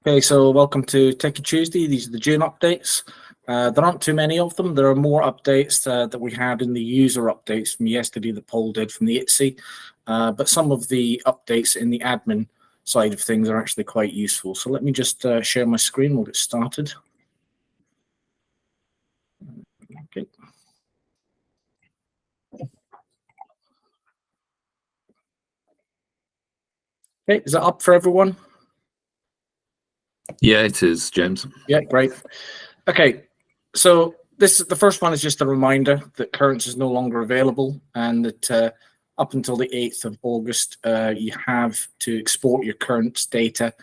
Okay, so welcome to Techy Tuesday. These are the June updates. There aren't too many of them. There are more updates that we had in the user updates from yesterday that Paul did from the ISTE, but some of the updates in the admin side of things are actually quite useful. So let me just share my screen. We'll get started. Okay. Okay, is that up for everyone? Yeah, it is, James. Yeah, great. Okay, so the first one is just a reminder that Currents is no longer available, and that up until the 8th of August, you have to export your Currents data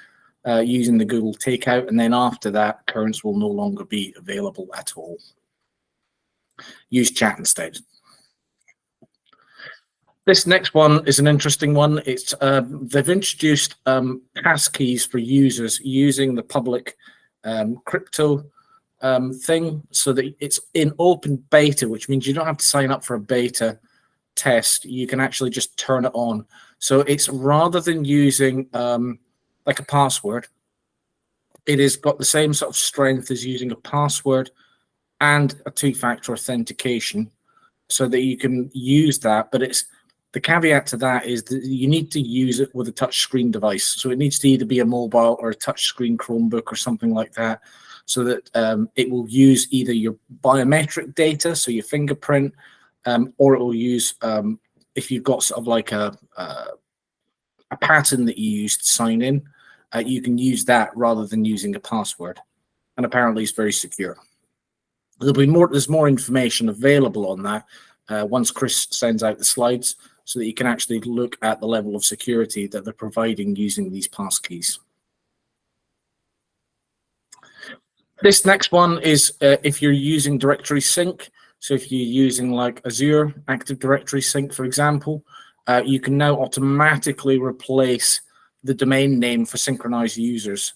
using the Google Takeout, and then after that, Currents will no longer be available at all. Use chat instead. This next one is an interesting one. It's they've introduced passkeys for users using the public crypto thing, so that it's in open beta, which means you don't have to sign up for a beta test. You can actually just turn it on. So it's rather than using like a password, it has got the same sort of strength as using a password and a two-factor authentication, so that you can use that. But it's the caveat to that is that you need to use it with a touchscreen device. So it needs to either be a mobile or a touchscreen Chromebook or something like that, so that it will use either your biometric data, so your fingerprint, or it will use, if you've got sort of like a pattern that you use to sign in, you can use that rather than using a password. And apparently it's very secure. There's more information available on that once Chris sends out the slides, so that you can actually look at the level of security that they're providing using these passkeys. This next one is if you're using directory sync. So if you're using like Azure Active Directory Sync, for example, you can now automatically replace the domain name for synchronized users.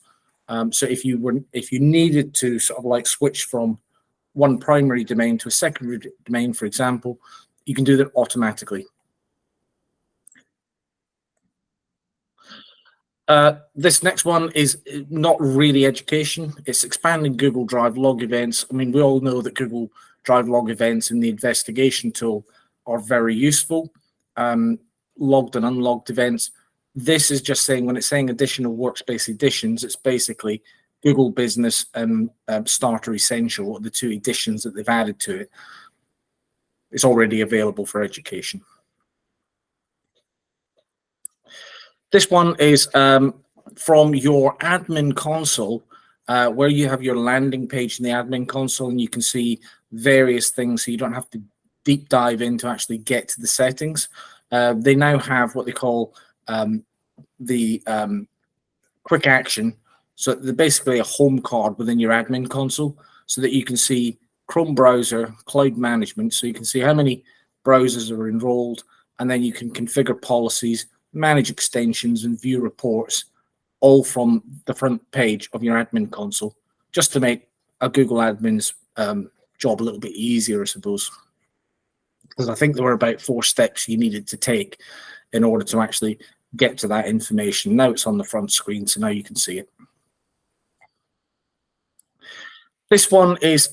So if you needed to sort of like switch from one primary domain to a secondary domain, for example, you can do that automatically. This next one is not really education. It's expanding Google Drive log events. I mean, we all know that Google Drive log events in the investigation tool are very useful. Logged and unlogged events. This is just saying, when it's saying additional workspace editions, it's basically Google Business and Starter Essential, the two editions that they've added to it. It's already available for education. This one is from your admin console, where you have your landing page in the admin console, and you can see various things, so you don't have to deep dive in to actually get to the settings. They now have what they call the quick action. So they're basically a home card within your admin console, so that you can see Chrome browser, cloud management, so you can see how many browsers are enrolled, and then you can configure policies, manage extensions, and view reports, all from the front page of your admin console, just to make a Google admin's job a little bit easier, I suppose. Because I think there were about 4 steps you needed to take in order to actually get to that information. Now it's on the front screen, so now you can see it. This one is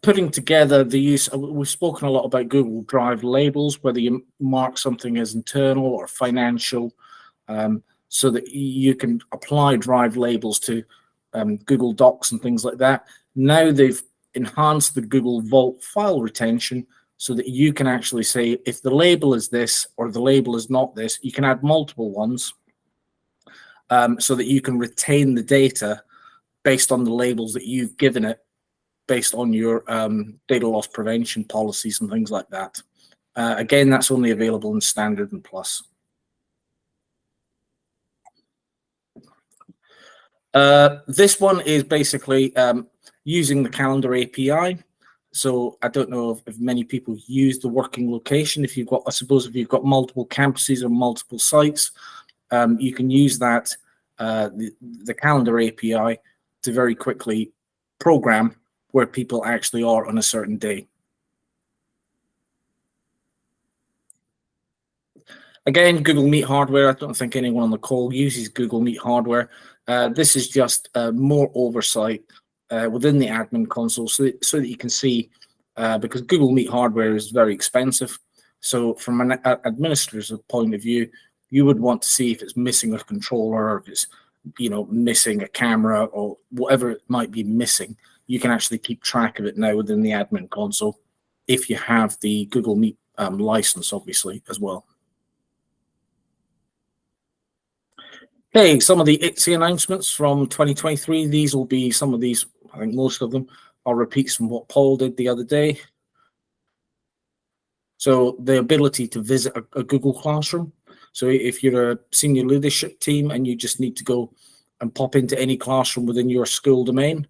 putting together the use. We've spoken a lot about Google Drive labels, whether you mark something as internal or financial, so that you can apply Drive labels to Google Docs and things like that. Now they've enhanced the Google Vault file retention, so that you can actually say, if the label is this or the label is not this, you can add multiple ones, so that you can retain the data based on the labels that you've given it, based on your data loss prevention policies and things like that. Again, that's only available in Standard and Plus. This one is basically using the Calendar API. So I don't know if many people use the working location. If you've got, I suppose, if you've got multiple campuses or multiple sites, you can use that the Calendar API to very quickly program where people actually are on a certain day. Again, Google Meet hardware. I don't think anyone on the call uses Google Meet hardware. This is just more oversight within the admin console so that you can see, because Google Meet hardware is very expensive. So from an administrator's point of view, you would want to see if it's missing a controller, or if it's missing a camera, or whatever it might be missing. You can actually keep track of it now within the admin console if you have the Google Meet license, obviously, as well. Okay, some of the ISTE announcements from 2023. These will be some of these, I think most of them are repeats from what Paul did the other day. So the ability to visit a Google Classroom. So if you're a senior leadership team and you just need to go and pop into any classroom within your school domain,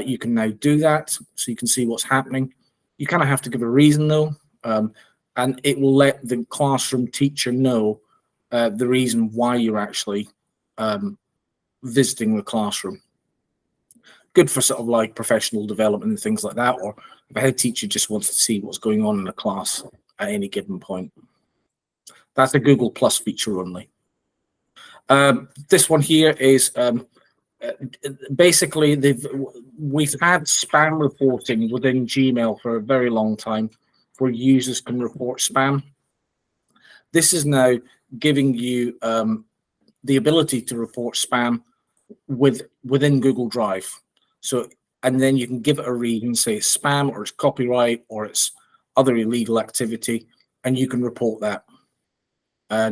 you can now do that. So you can see what's happening. You kind of have to give a reason though, and it will let the classroom teacher know the reason why you're actually visiting the classroom. Good for sort of like professional development and things like that, or if a head teacher just wants to see what's going on in the class at any given point. That's a Google Plus feature only. This one here is basically we've had spam reporting within Gmail for a very long time, where users can report spam. This is now giving you the ability to report spam within Google Drive. So, and then you can give it a reason, say it's spam, or it's copyright, or it's other illegal activity, and you can report that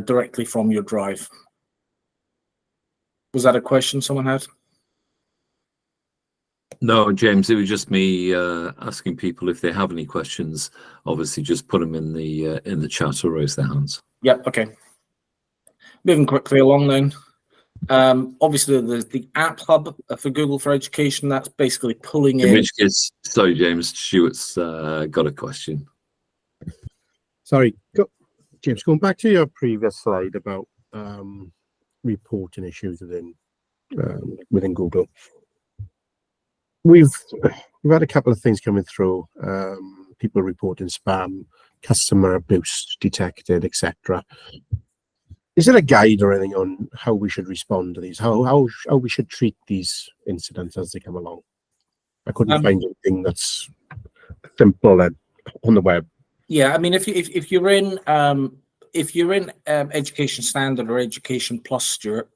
directly from your Drive. Was that a question someone had? No, James, it was just me asking people if they have any questions. Obviously, just put them in the chat or raise their hands. Yep. Okay. Moving quickly along then. Obviously, there's the App Hub for Google for Education. That's basically pulling in. Which case, sorry, James, Stuart's got a question. Sorry, James, going back to your previous slide about reporting issues within Google. We've had a couple of things coming through. People reporting spam, customer abuse detected, etc. Is there a guide or anything on how we should respond to these? How we should treat these incidents as they come along? I couldn't find anything that's simple on the web. Yeah, I mean, if you're in Education Standard or Education Plus, Stuart,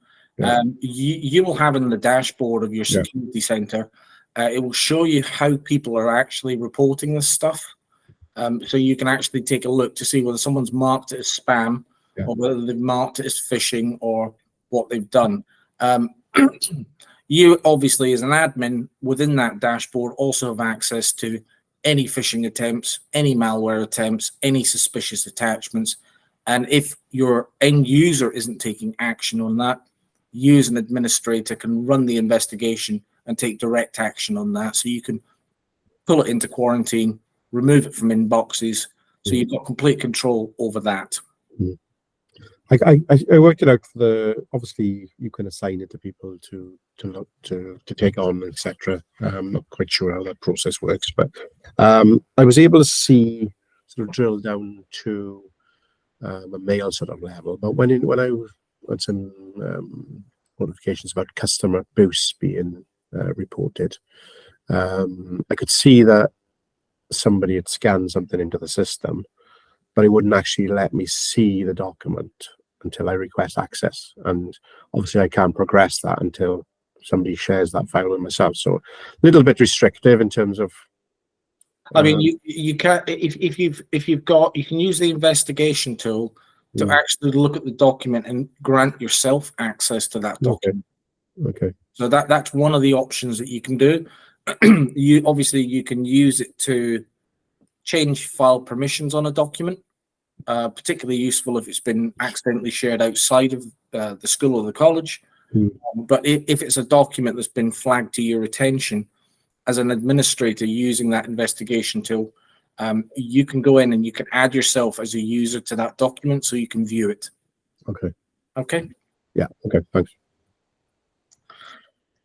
you will have in the dashboard of your security center. It will show you how people are actually reporting this stuff. So you can actually take a look to see whether someone's marked it as spam, or whether they've marked it as phishing, or what they've done. You obviously, as an admin within that dashboard, also have access to any phishing attempts, any malware attempts, any suspicious attachments. And if your end user isn't taking action on that, you as an administrator can run the investigation and take direct action on that. So you can pull it into quarantine, remove it from inboxes. So you've got complete control over that. I worked it out for obviously you can assign it to people to look to take on, etc. I'm not quite sure how that process works, but I was able to see sort of drill down to a mail sort of level. But when I had some notifications about customer abuse being reported, I could see that somebody had scanned something into the system, but it wouldn't actually let me see the document until I request access. And obviously I can't progress that until somebody shares that file with myself. So a little bit restrictive in terms of. I mean, you can if you've got, you can use the investigation tool to actually look at the document and grant yourself access to that document. Okay. So that's one of the options that you can do. You can use it to change file permissions on a document. Particularly useful if it's been accidentally shared outside of the school or the college. But if it's a document that's been flagged to your attention, as an administrator using that investigation tool, you can go in and you can add yourself as a user to that document so you can view it. Okay. Okay. Yeah. Okay. Thanks.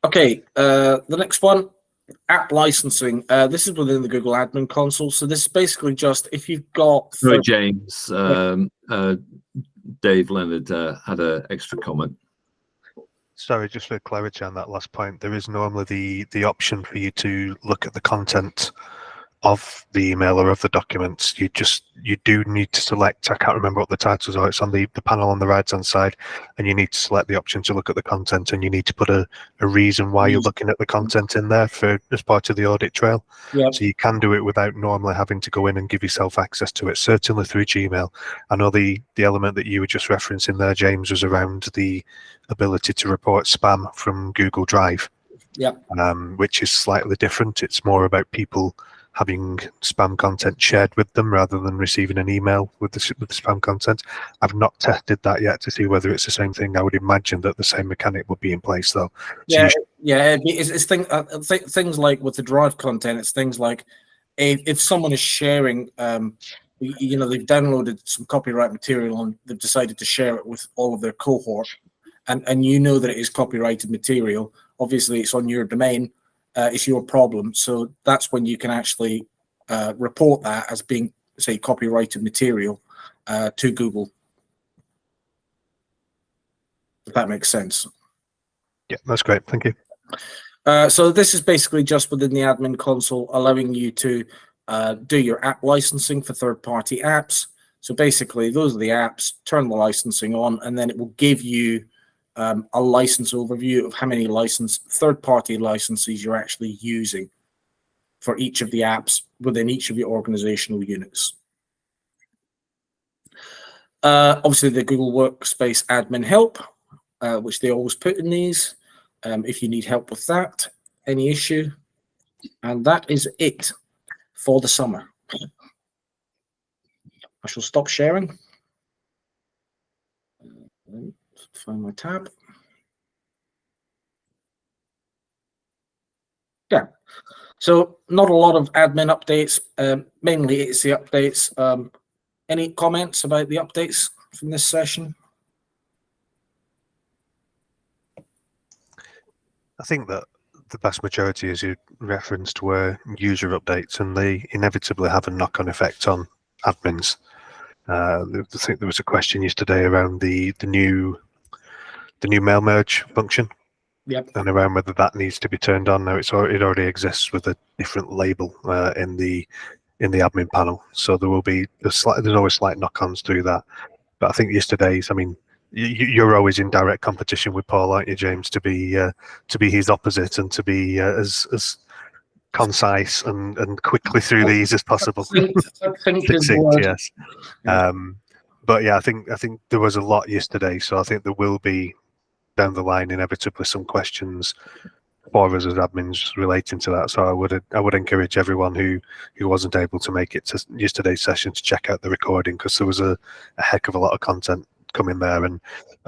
Okay. The next one. App licensing. This is within the Google Admin Console. So this is basically just if you've got. Sorry, James. Dave Leonard had an extra comment. Sorry, just for clarity on that last point, there is normally the option for you to look at the content of the email or of the documents. You do need to select, I can't remember what the titles are, it's on the panel on the right hand side, and you need to select the option to look at the content, and you need to put a reason why you're looking at the content in there as part of the audit trail. Yep. So you can do it without normally having to go in and give yourself access to it, certainly through Gmail. I know the element that you were just referencing there, James, was around the ability to report spam from Google Drive. Yep. Which is slightly different. It's more about people having spam content shared with them rather than receiving an email with the spam content. I've not tested that yet to see whether it's the same thing. I would imagine that the same mechanic would be in place though. So it's things like with the Drive content. It's things like if someone is sharing, they've downloaded some copyright material and they've decided to share it with all of their cohort, and you know that it is copyrighted material. Obviously, it's on your domain. It's your problem. So that's when you can actually report that as being, say, copyrighted material to Google. If that makes sense. Yeah, that's great. Thank you. So this is basically just within the admin console, allowing you to do your app licensing for third-party apps. So basically, those are the apps, turn the licensing on, and then it will give you a license overview of how many third-party licenses you're actually using for each of the apps within each of your organizational units. Obviously, the Google Workspace admin help, which they always put in these. If you need help with that, any issue. And that is it for the summer. I shall stop sharing. Find my tab. Yeah, so not a lot of admin updates. Mainly it's the updates. Any comments about the updates from this session? I think that the vast majority, as you referenced, were user updates, and they inevitably have a knock-on effect on admins. I think there was a question yesterday around the new mail merge function. Yep. And around whether that needs to be turned on. Now it already exists with a different label in the admin panel, so there's always slight knock-ons through that. But I think yesterday's, I mean, you're always in direct competition with Paul, aren't you, James, to be his opposite and to be as concise and quickly through these as possible. Succinct, yes. But yeah, I think there was a lot yesterday, so I think there will be down the line inevitably some questions for us as admins relating to that. So I would encourage everyone who wasn't able to make it to yesterday's session to check out the recording, because there was a heck of a lot of content coming there, and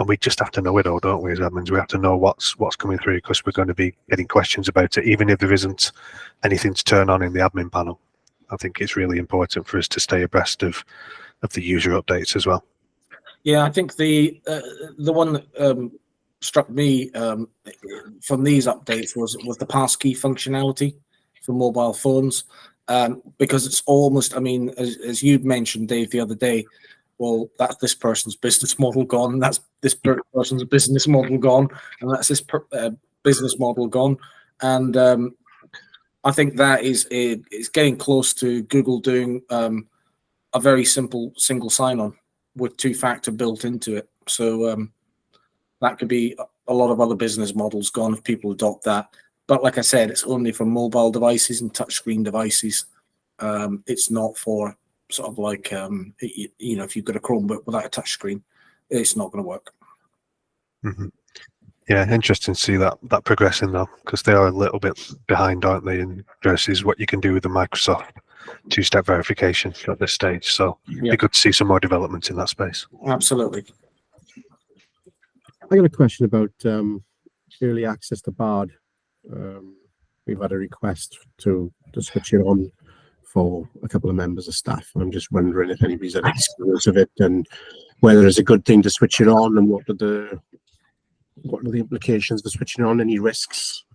we just have to know it all, don't we, as admins? We have to know what's coming through, because we're going to be getting questions about it, even if there isn't anything to turn on in the admin panel. I think it's really important for us to stay abreast of the user updates as well. Yeah, I think the one that struck me from these updates was the passkey functionality for mobile phones, because it's almost, I mean, as you mentioned, Dave, the other day, well, that's this person's business model gone, and that's this person's business model gone, and that's this business model gone, and I think that is getting close to Google doing a very simple single sign-on with two-factor built into it. So that could be a lot of other business models gone if people adopt that. But like I said, it's only for mobile devices and touchscreen devices. It's not for sort of like, if you've got a Chromebook without a touchscreen, it's not going to work. Mm-hmm. Yeah, interesting to see that progressing though, because they are a little bit behind, aren't they, versus what you can do with the Microsoft two-step verification at this stage. So it'd be good to see some more development in that space. Absolutely. I got a question about early access to Bard. We've had a request to switch it on for a couple of members of staff. I'm just wondering if anybody's had experience of it, and whether it's a good thing to switch it on, and what are the implications for switching on, any risks?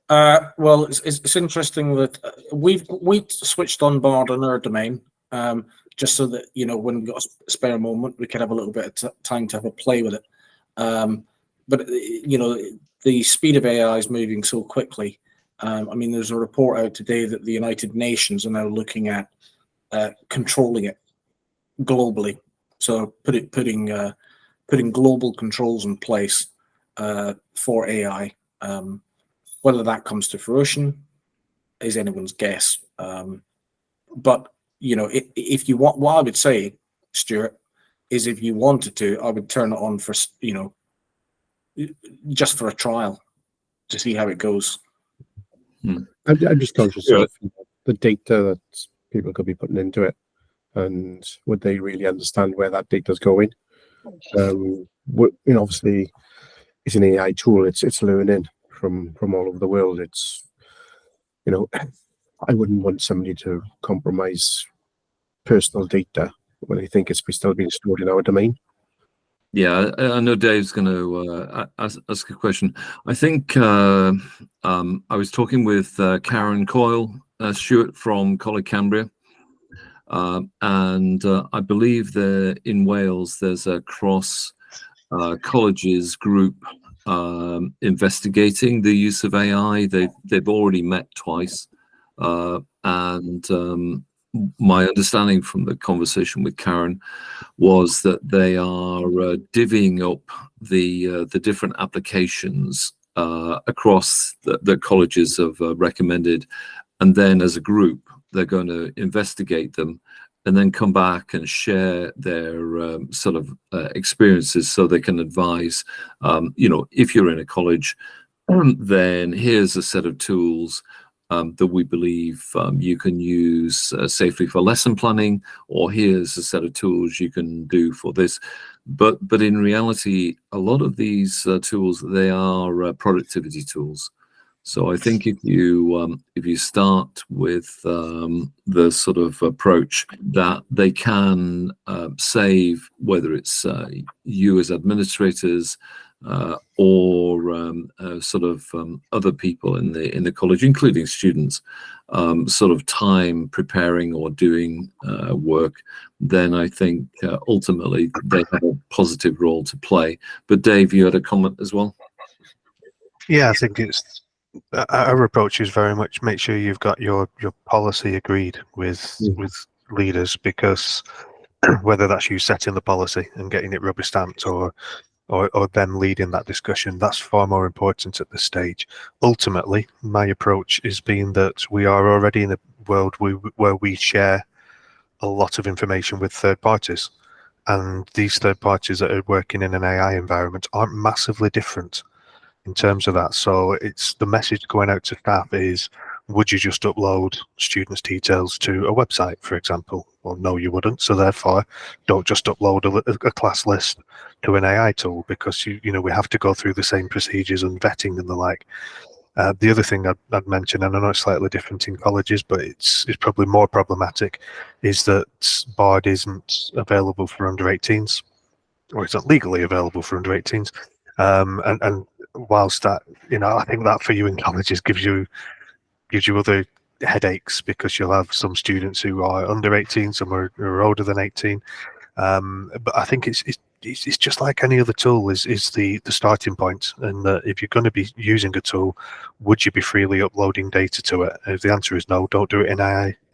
Well, it's interesting that we switched on Bard on our domain. just so that, you know, when we've got a spare moment, we can have a little bit of time to have a play with it. But, you know, the speed of AI is moving so quickly. I mean, there's a report out today that the United Nations are now looking at controlling it globally. So putting global controls in place for AI. Whether that comes to fruition is anyone's guess. But, you know, if you want, what I would say, Stuart, is if you wanted to, I would turn it on for, you know, just for a trial to see how it goes. I'm just conscious of the data that people could be putting into it, and would they really understand where that data is going? You know, obviously, it's an AI tool. It's learning from all over the world. It's, you know, I wouldn't want somebody to compromise personal data when they think it's still being stored in our domain. Yeah, I know Dave's going to ask a question. I think I was talking with Karen Coyle, Stuart from Coleg Cambria, and I believe in Wales there's a cross colleges group investigating the use of AI. They've already met twice, and my understanding from the conversation with Karen was that they are divvying up the different applications across the colleges have recommended, and then as a group they're going to investigate them and then come back and share their sort of experiences, so they can advise, you know, if you're in a college, then here's a set of tools that we believe you can use safely for lesson planning, or here's a set of tools you can do for this. But in reality, a lot of these tools, they are productivity tools. So I think if you start with the sort of approach that they can save, whether it's you as administrators, or sort of other people in the college, including students, sort of time preparing or doing work, then I think ultimately they have a positive role to play. But Dave, you had a comment as well? Yeah, I think our approach is very much make sure you've got your policy agreed with leaders, because whether that's you setting the policy and getting it rubber stamped or them leading that discussion, that's far more important at this stage. Ultimately, my approach is being that we are already in a world where we share a lot of information with third parties, and these third parties that are working in an AI environment aren't massively different in terms of that. So it's the message going out to staff is, would you just upload students' details to a website, for example? Well, no, you wouldn't. So therefore, don't just upload a class list to an AI tool, because you know we have to go through the same procedures and vetting and the like. The other thing I'd mention, and I know it's slightly different in colleges, but it's probably more problematic, is that Bard isn't available for under 18s, or it's not legally available for under 18s. And whilst that, you know, I think that for you in colleges gives you other headaches, because you'll have some students who are under 18, some are older than 18. But I think it's just like any other tool is the starting point. And if you're going to be using a tool, would you be freely uploading data to it? If the answer is no, don't do it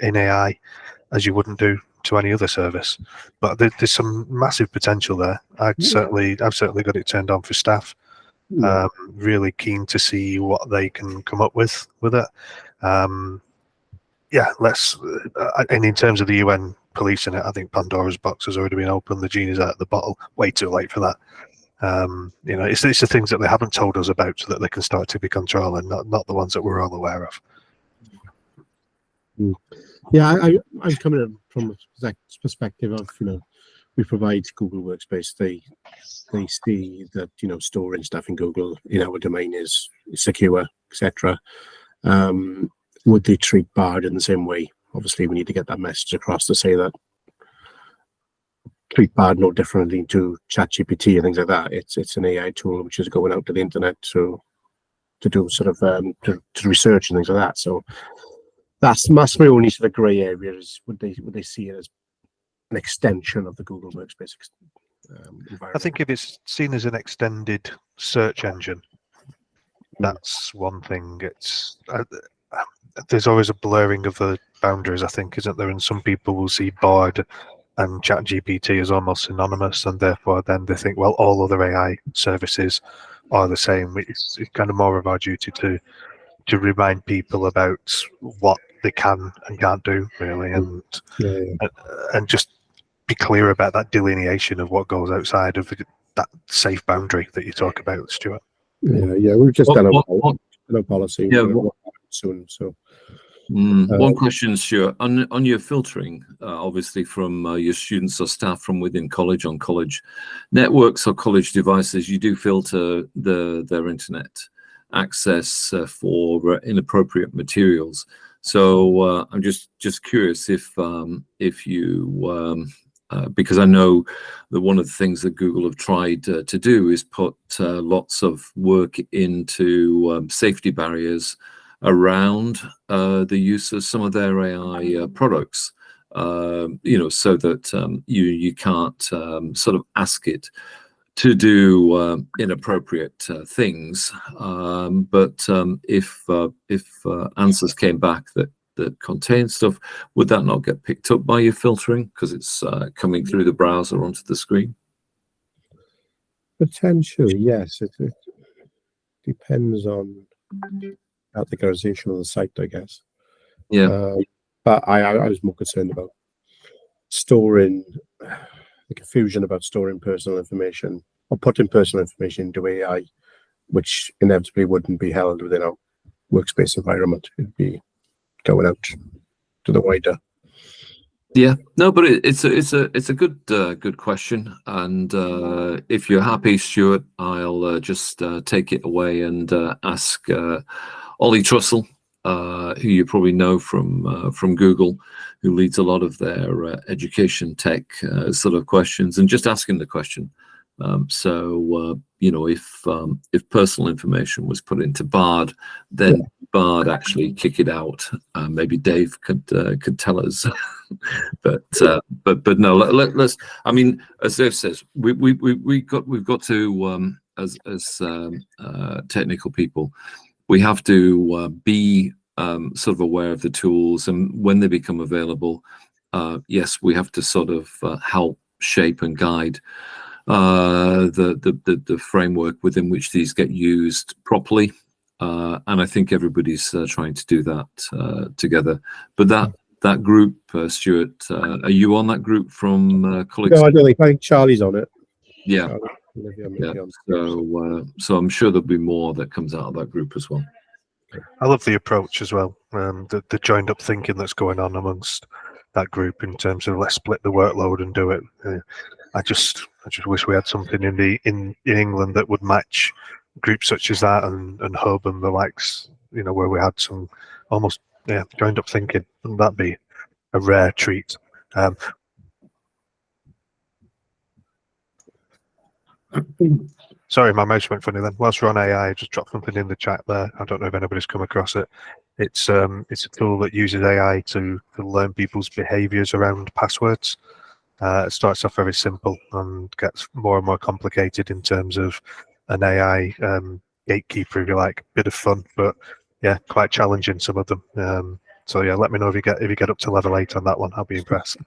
in AI as you wouldn't do to any other service. But there's some massive potential there. I've certainly got it turned on for staff. Really keen to see what they can come up with it. Yeah, let's. And in terms of the UN policing it, I think Pandora's box has already been opened. The genie's out of the bottle. Way too late for that. You know, it's the things that they haven't told us about, so that they can start to be controlling, not the ones that we're all aware of. Yeah, I'm coming in from a perspective of, you know, we provide Google Workspace. They see that, you know, storing stuff in Google in our domain is secure, etc. Would they treat Bard in the same way? Obviously, we need to get that message across to say that treat Bard no differently to ChatGPT and things like that. It's an AI tool which is going out to the internet to do sort of to research and things like that. So that's my only sort of grey area is would they see it as an extension of the Google Workspace environment. I think if it's seen as an extended search engine, that's one thing. It's there's always a blurring of the boundaries, I think, isn't there? And some people will see Bard and ChatGPT as almost synonymous, and therefore then they think, well, all other AI services are the same. It's kind of more of our duty to remind people about what they can and can't do, really, and and just be clear about that delineation of what goes outside of that safe boundary that you talk about, Stuart. Yeah, we've just done a policy. Yeah, soon. So one question, Stuart, on your filtering, obviously from your students or staff from within college on college networks or college devices, you do filter their internet access for inappropriate materials. So I'm just curious if you because I know that one of the things that Google have tried to do is put lots of work into safety barriers around the use of some of their AI products, so that you can't sort of ask it to do inappropriate things. But if answers came back that contain stuff, would that not get picked up by your filtering because it's coming through the browser onto the screen? Potentially, yes. It depends on categorization of the site, I guess. Yeah. But I was more concerned about storing, the confusion about storing personal information or putting personal information into AI, which inevitably wouldn't be held within our workspace environment. It'd be going out to the wider. Yeah, no, but it's a good question, and if you're happy, Stuart, I'll just take it away and ask Ollie Trussell, who you probably know from Google, who leads a lot of their education tech sort of questions, and just ask him the question. If personal information was put into Bard, then Bard actually kick it out. Maybe Dave could tell us, but no. Let's. I mean, as Dave says, we've got to as technical people, we have to be sort of aware of the tools, and when they become available, yes, we have to sort of help shape and guide the framework within which these get used properly, and I think everybody's trying to do that together. But that group, Stuart, are you on that group from colleagues? No, I don't think. I think Charlie's on it. Yeah. Charlie, So I'm sure there'll be more that comes out of that group as well. I love the approach as well, the joined up thinking that's going on amongst that group in terms of let's split the workload and do it. I just wish we had something in England that would match groups such as that and Hub and the likes, where we had some almost joined up thinking. Wouldn't that be a rare treat? Sorry, my mouse went funny then. Whilst we're on AI, I just dropped something in the chat there. I don't know if anybody's come across it. It's a tool that uses AI to learn people's behaviours around passwords. It starts off very simple and gets more and more complicated in terms of an AI gatekeeper, if you like. Bit of fun, but yeah, quite challenging, some of them. So yeah, let me know if you get up to level 8 on that one. I'll be impressed.